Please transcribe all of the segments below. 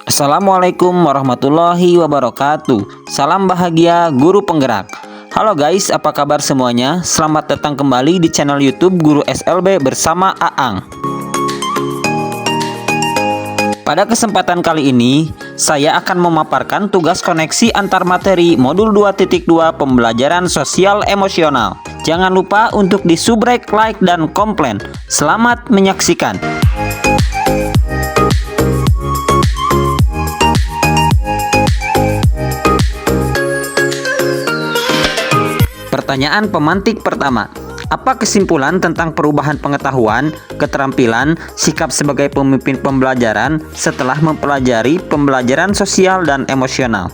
Assalamualaikum warahmatullahi wabarakatuh. Salam bahagia guru penggerak. Halo guys, apa kabar semuanya? Selamat datang kembali di channel YouTube Guru SLB bersama Aang. Pada kesempatan kali ini, saya akan memaparkan tugas koneksi antar materi modul 2.2 pembelajaran sosial emosional. Jangan lupa untuk di-subrek, like, dan komplain. Selamat menyaksikan. Pertanyaan pemantik pertama. Apa kesimpulan tentang perubahan pengetahuan, keterampilan, sikap sebagai pemimpin pembelajaran setelah mempelajari pembelajaran sosial dan emosional?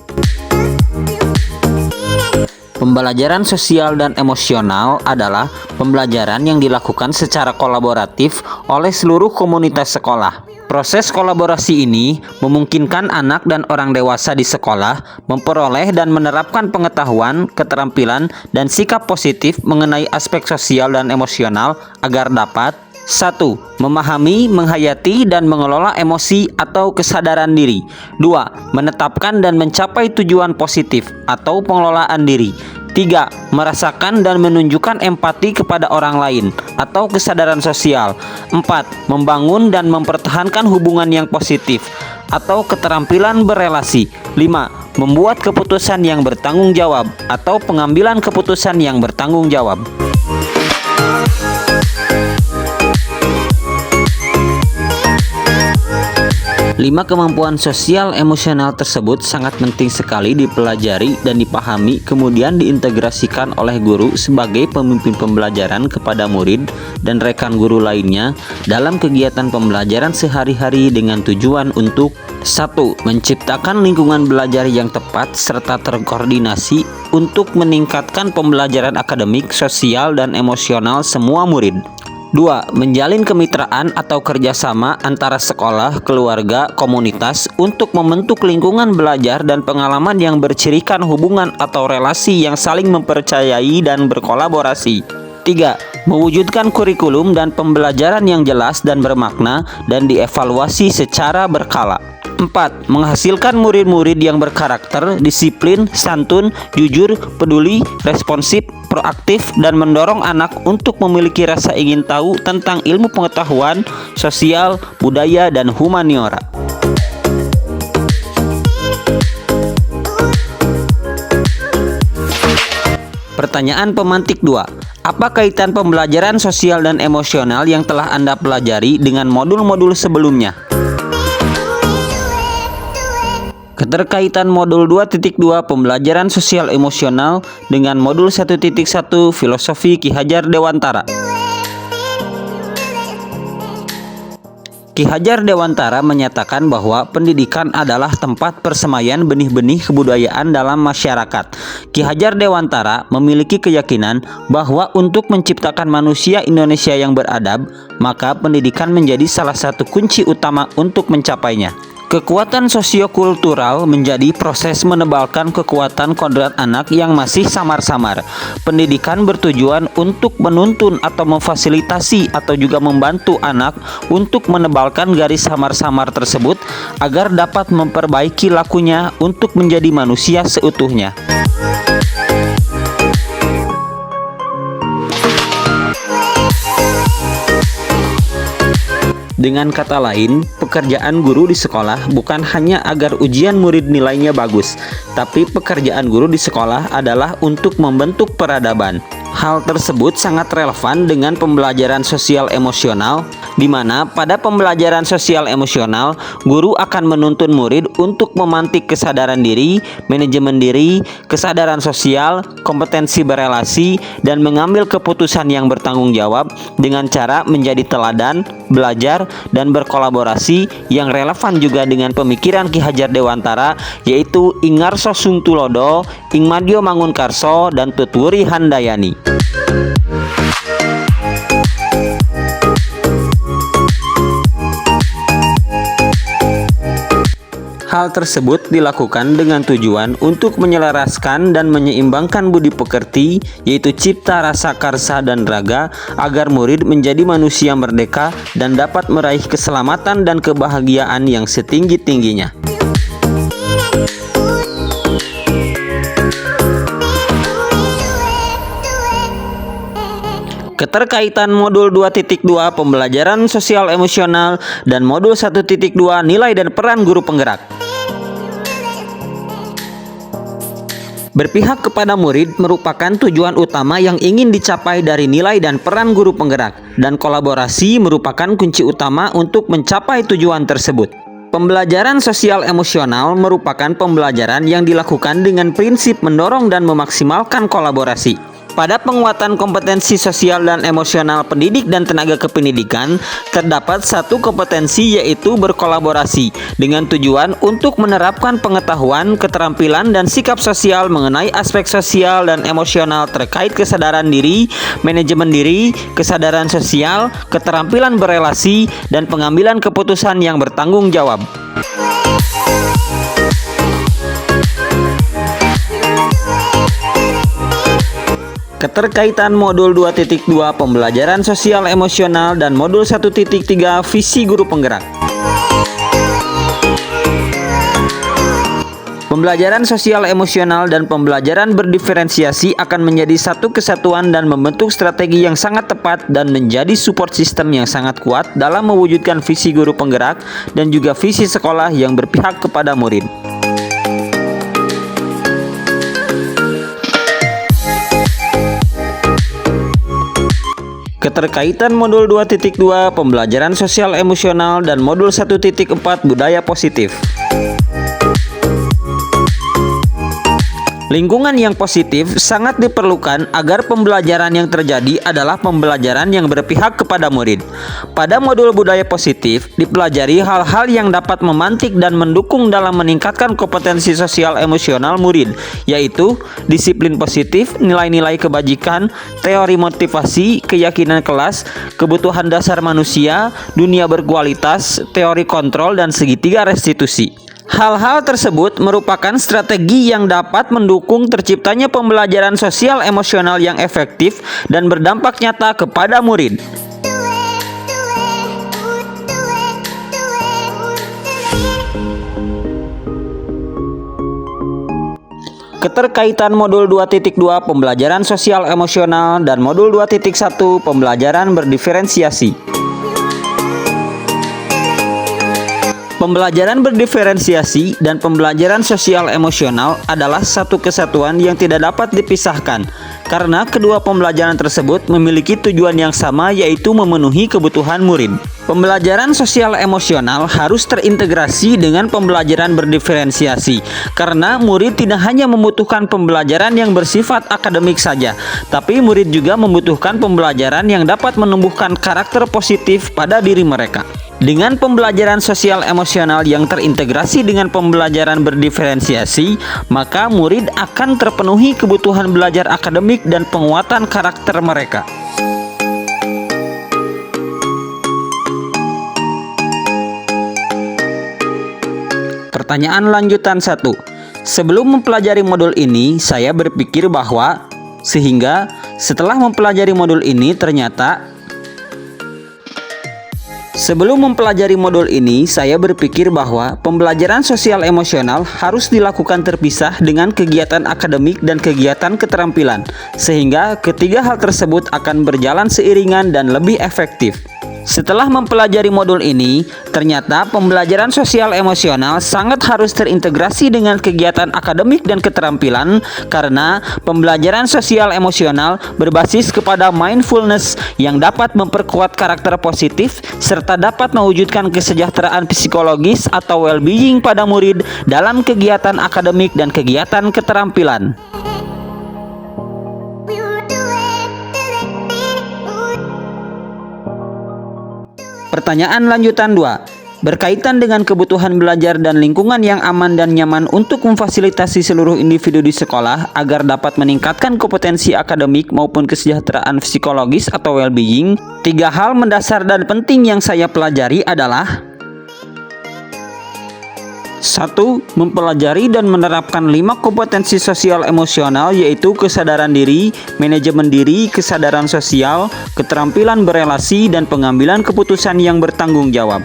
Pembelajaran sosial dan emosional adalah pembelajaran yang dilakukan secara kolaboratif oleh seluruh komunitas sekolah. Proses kolaborasi ini memungkinkan anak dan orang dewasa di sekolah memperoleh dan menerapkan pengetahuan, keterampilan, dan sikap positif mengenai aspek sosial dan emosional agar dapat 1. Memahami, menghayati, dan mengelola emosi atau kesadaran diri. 2. Menetapkan dan mencapai tujuan positif atau pengelolaan diri. 3. Merasakan dan menunjukkan empati kepada orang lain atau kesadaran sosial. 4. Membangun dan mempertahankan hubungan yang positif atau keterampilan berelasi. 5. Membuat keputusan yang bertanggung jawab atau pengambilan keputusan yang bertanggung jawab. 5 kemampuan sosial emosional tersebut sangat penting sekali dipelajari dan dipahami, kemudian diintegrasikan oleh guru sebagai pemimpin pembelajaran kepada murid dan rekan guru lainnya dalam kegiatan pembelajaran sehari-hari dengan tujuan untuk 1. Menciptakan lingkungan belajar yang tepat serta terkoordinasi untuk meningkatkan pembelajaran akademik, sosial, dan emosional semua murid. 2. Menjalin kemitraan atau kerjasama antara sekolah, keluarga, komunitas untuk membentuk lingkungan belajar dan pengalaman yang bercirikan hubungan atau relasi yang saling mempercayai dan berkolaborasi. 3. Mewujudkan kurikulum dan pembelajaran yang jelas dan bermakna dan dievaluasi secara berkala. 4. Menghasilkan murid-murid yang berkarakter, disiplin, santun, jujur, peduli, responsif, proaktif, dan mendorong anak untuk memiliki rasa ingin tahu tentang ilmu pengetahuan, sosial, budaya, dan humaniora. Pertanyaan pemantik 2. Apa kaitan pembelajaran sosial dan emosional yang telah Anda pelajari dengan modul-modul sebelumnya? Keterkaitan modul 2.2 pembelajaran sosial emosional dengan modul 1.1 filosofi Ki Hajar Dewantara. Ki Hajar Dewantara menyatakan bahwa pendidikan adalah tempat persemaian benih-benih kebudayaan dalam masyarakat. Ki Hajar Dewantara memiliki keyakinan bahwa untuk menciptakan manusia Indonesia yang beradab, maka pendidikan menjadi salah satu kunci utama untuk mencapainya. Kekuatan sosiokultural menjadi proses menebalkan kekuatan kodrat anak yang masih samar-samar. Pendidikan bertujuan untuk menuntun atau memfasilitasi atau juga membantu anak untuk menebalkan garis samar-samar tersebut agar dapat memperbaiki lakunya untuk menjadi manusia seutuhnya. Dengan kata lain, pekerjaan guru di sekolah bukan hanya agar ujian murid nilainya bagus, tapi pekerjaan guru di sekolah adalah untuk membentuk peradaban. Hal tersebut sangat relevan dengan pembelajaran sosial emosional, di mana pada pembelajaran sosial emosional, guru akan menuntun murid untuk memantik kesadaran diri, manajemen diri, kesadaran sosial, kompetensi berelasi, dan mengambil keputusan yang bertanggung jawab dengan cara menjadi teladan, belajar, dan berkolaborasi yang relevan juga dengan pemikiran Ki Hajar Dewantara, yaitu Ingarso Sungtulodo, Ingmadio Mangunkarso, dan Tutwuri Handayani. Hal tersebut dilakukan dengan tujuan untuk menyelaraskan dan menyeimbangkan budi pekerti, yaitu cipta, rasa, karsa, dan raga, agar murid menjadi manusia merdeka dan dapat meraih keselamatan dan kebahagiaan yang setinggi-tingginya. Keterkaitan modul 2.2 pembelajaran sosial emosional dan modul 1.2 nilai dan peran guru penggerak. Berpihak kepada murid merupakan tujuan utama yang ingin dicapai dari nilai dan peran guru penggerak, dan kolaborasi merupakan kunci utama untuk mencapai tujuan tersebut. Pembelajaran sosial emosional merupakan pembelajaran yang dilakukan dengan prinsip mendorong dan memaksimalkan kolaborasi. Pada penguatan kompetensi sosial dan emosional pendidik dan tenaga kependidikan, terdapat satu kompetensi, yaitu berkolaborasi, dengan tujuan untuk menerapkan pengetahuan, keterampilan, dan sikap sosial mengenai aspek sosial dan emosional terkait kesadaran diri, manajemen diri, kesadaran sosial, keterampilan berelasi, dan pengambilan keputusan yang bertanggung jawab. Keterkaitan modul 2.2 pembelajaran sosial emosional dan modul 1.3 visi guru penggerak. Pembelajaran sosial emosional dan pembelajaran berdiferensiasi akan menjadi satu kesatuan dan membentuk strategi yang sangat tepat dan menjadi support system yang sangat kuat dalam mewujudkan visi guru penggerak dan juga visi sekolah yang berpihak kepada murid. Keterkaitan modul 2.2 pembelajaran sosial emosional dan modul 1.4 budaya positif. Lingkungan yang positif sangat diperlukan agar pembelajaran yang terjadi adalah pembelajaran yang berpihak kepada murid. Pada modul budaya positif dipelajari hal-hal yang dapat memantik dan mendukung dalam meningkatkan kompetensi sosial emosional murid, yaitu disiplin positif, nilai-nilai kebajikan, teori motivasi, keyakinan kelas, kebutuhan dasar manusia, dunia berkualitas, teori kontrol, dan segitiga restitusi. Hal-hal tersebut merupakan strategi yang dapat mendukung terciptanya pembelajaran sosial emosional yang efektif dan berdampak nyata kepada murid. Keterkaitan modul 2.2 pembelajaran sosial emosional dan modul 2.1 pembelajaran berdiferensiasi. Pembelajaran berdiferensiasi dan pembelajaran sosial emosional adalah satu kesatuan yang tidak dapat dipisahkan, karena kedua pembelajaran tersebut memiliki tujuan yang sama, yaitu memenuhi kebutuhan murid. Pembelajaran sosial emosional harus terintegrasi dengan pembelajaran berdiferensiasi, karena murid tidak hanya membutuhkan pembelajaran yang bersifat akademik saja, tapi murid juga membutuhkan pembelajaran yang dapat menumbuhkan karakter positif pada diri mereka. Dengan pembelajaran sosial emosional yang terintegrasi dengan pembelajaran berdiferensiasi, maka murid akan terpenuhi kebutuhan belajar akademik dan penguatan karakter mereka. Pertanyaan lanjutan 1. Sebelum mempelajari modul ini, saya berpikir bahwa sehingga setelah mempelajari modul ini ternyata Sebelum mempelajari modul ini, saya berpikir bahwa pembelajaran sosial emosional harus dilakukan terpisah dengan kegiatan akademik dan kegiatan keterampilan, sehingga ketiga hal tersebut akan berjalan seiringan dan lebih efektif. Setelah mempelajari modul ini, ternyata pembelajaran sosial emosional sangat harus terintegrasi dengan kegiatan akademik dan keterampilan, karena pembelajaran sosial emosional berbasis kepada mindfulness yang dapat memperkuat karakter positif serta dapat mewujudkan kesejahteraan psikologis atau well-being pada murid dalam kegiatan akademik dan kegiatan keterampilan. Pertanyaan lanjutan 2. Berkaitan dengan kebutuhan belajar dan lingkungan yang aman dan nyaman untuk memfasilitasi seluruh individu di sekolah agar dapat meningkatkan kompetensi akademik maupun kesejahteraan psikologis atau well-being, 3 hal mendasar dan penting yang saya pelajari adalah: 1. Mempelajari dan menerapkan 5 kompetensi sosial emosional, yaitu kesadaran diri, manajemen diri, kesadaran sosial, keterampilan berelasi, dan pengambilan keputusan yang bertanggung jawab.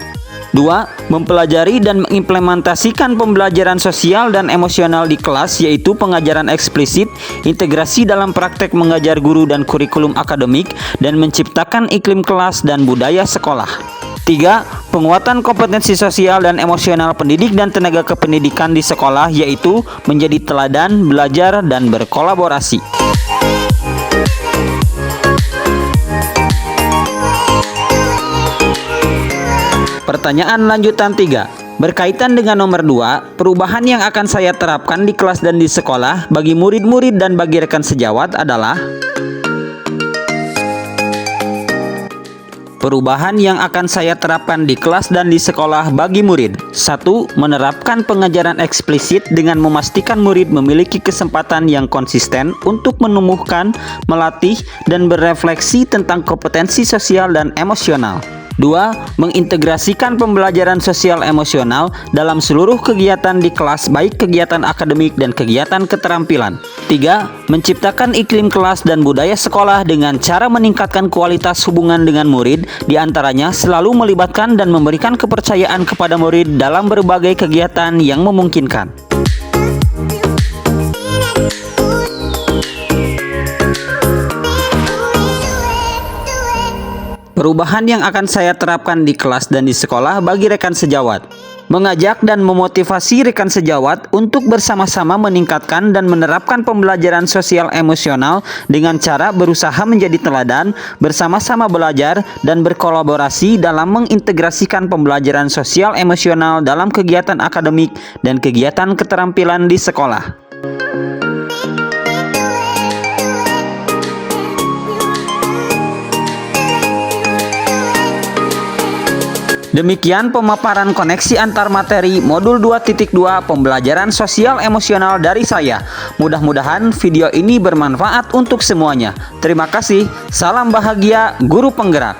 2. Mempelajari dan mengimplementasikan pembelajaran sosial dan emosional di kelas, yaitu pengajaran eksplisit, integrasi dalam praktek mengajar guru dan kurikulum akademik, dan menciptakan iklim kelas dan budaya sekolah. 3. Penguatan kompetensi sosial dan emosional pendidik dan tenaga kependidikan di sekolah, yaitu menjadi teladan, belajar, dan berkolaborasi. Pertanyaan lanjutan 3. Berkaitan dengan nomor 2, perubahan yang akan saya terapkan di kelas dan di sekolah bagi murid-murid dan bagi rekan sejawat adalah: perubahan yang akan saya terapkan di kelas dan di sekolah bagi murid. 1. Menerapkan pengajaran eksplisit dengan memastikan murid memiliki kesempatan yang konsisten untuk menumbuhkan, melatih, dan berefleksi tentang kompetensi sosial dan emosional. 2. Mengintegrasikan pembelajaran sosial emosional dalam seluruh kegiatan di kelas, baik kegiatan akademik dan kegiatan keterampilan. 3. Menciptakan iklim kelas dan budaya sekolah dengan cara meningkatkan kualitas hubungan dengan murid, diantaranya selalu melibatkan dan memberikan kepercayaan kepada murid dalam berbagai kegiatan yang memungkinkan. Perubahan yang akan saya terapkan di kelas dan di sekolah bagi rekan sejawat: mengajak dan memotivasi rekan sejawat untuk bersama-sama meningkatkan dan menerapkan pembelajaran sosial emosional dengan cara berusaha menjadi teladan, bersama-sama belajar, dan berkolaborasi dalam mengintegrasikan pembelajaran sosial emosional dalam kegiatan akademik dan kegiatan keterampilan di sekolah. Demikian pemaparan koneksi antar materi modul 2.2 pembelajaran sosial emosional dari saya. Mudah-mudahan video ini bermanfaat untuk semuanya. Terima kasih. Salam bahagia, guru penggerak.